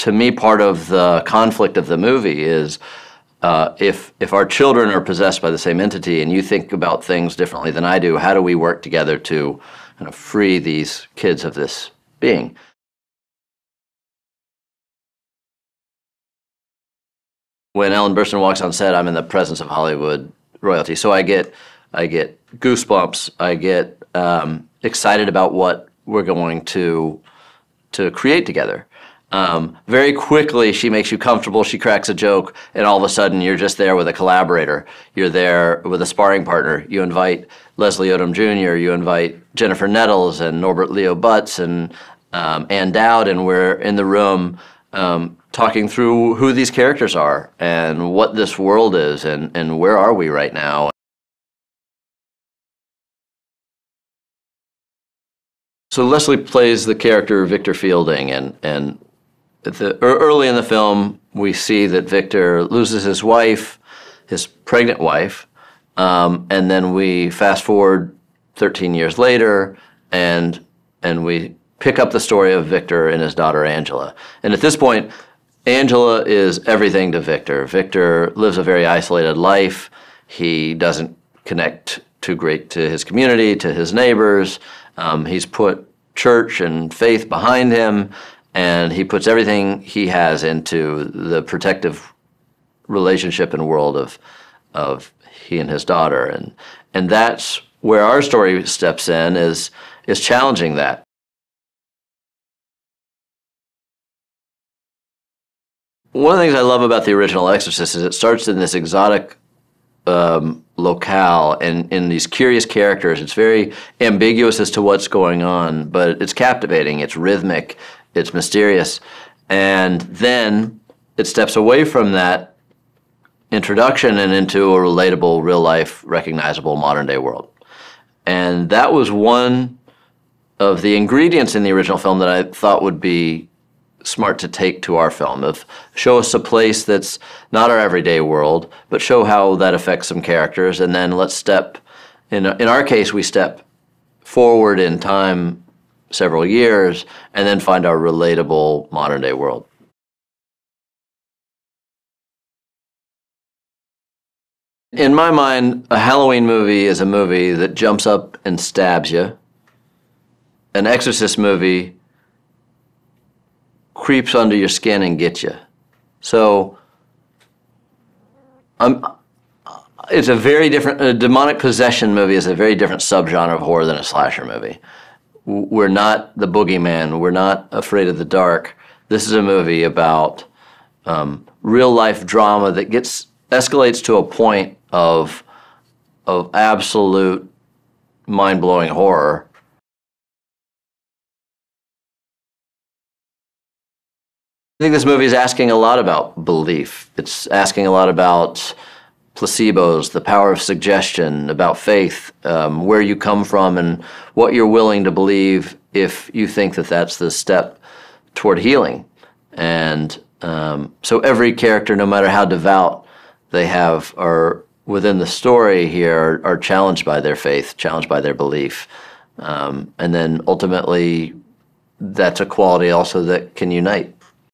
to me, part of the conflict of the movie is if our children are possessed by the same entity and you think about things differently than I do, how do we work together to kind of free these kids of this being? When Ellen Burstyn walks on set, I'm in the presence of Hollywood royalty, so I get goosebumps. I get excited about what we're going to create together. Very quickly, she makes you comfortable, she cracks a joke, and all of a sudden you're just there with a collaborator. You're there with a sparring partner. You invite Leslie Odom Jr., you invite Jennifer Nettles and Norbert Leo Butz and Ann Dowd, and we're in the room talking through who these characters are and what this world is and where are we right now. So Leslie plays the character Victor Fielding, and early in the film, we see that Victor loses his wife, his pregnant wife, and then we fast forward 13 years later, and we pick up the story of Victor and his daughter Angela. And at this point, Angela is everything to Victor. Victor lives a very isolated life. He doesn't connect too great to his community, to his neighbors. He's put church and faith behind him, and he puts everything he has into the protective relationship and world of he and his daughter, and that's where our story steps in, is challenging that. One of the things I love about the original Exorcist is it starts in this exotic locale and in these curious characters. It's very ambiguous as to what's going on, but it's captivating, it's rhythmic, it's mysterious. And then it steps away from that introduction and into a relatable, real-life, recognizable, modern-day world. And that was one of the ingredients in the original film that I thought would be smart to take to our film, of show us a place that's not our everyday world, but show how that affects some characters, and then let's step, in our case, we step forward in time several years, and then find our relatable modern-day world. In my mind, a Halloween movie is a movie that jumps up and stabs you. An Exorcist movie creeps under your skin and gets you. So it's a very different, a demonic possession movie is a very different subgenre of horror than a slasher movie. We're not the boogeyman, we're not afraid of the dark. This is a movie about real life drama that escalates to a point of absolute mind-blowing horror. I think this movie is asking a lot about belief. It's asking a lot about placebos, the power of suggestion, about faith, where you come from and what you're willing to believe if you think that that's the step toward healing. And so every character, no matter how devout they have, are within the story here, are challenged by their faith, challenged by their belief. And then ultimately, that's a quality also that can unite.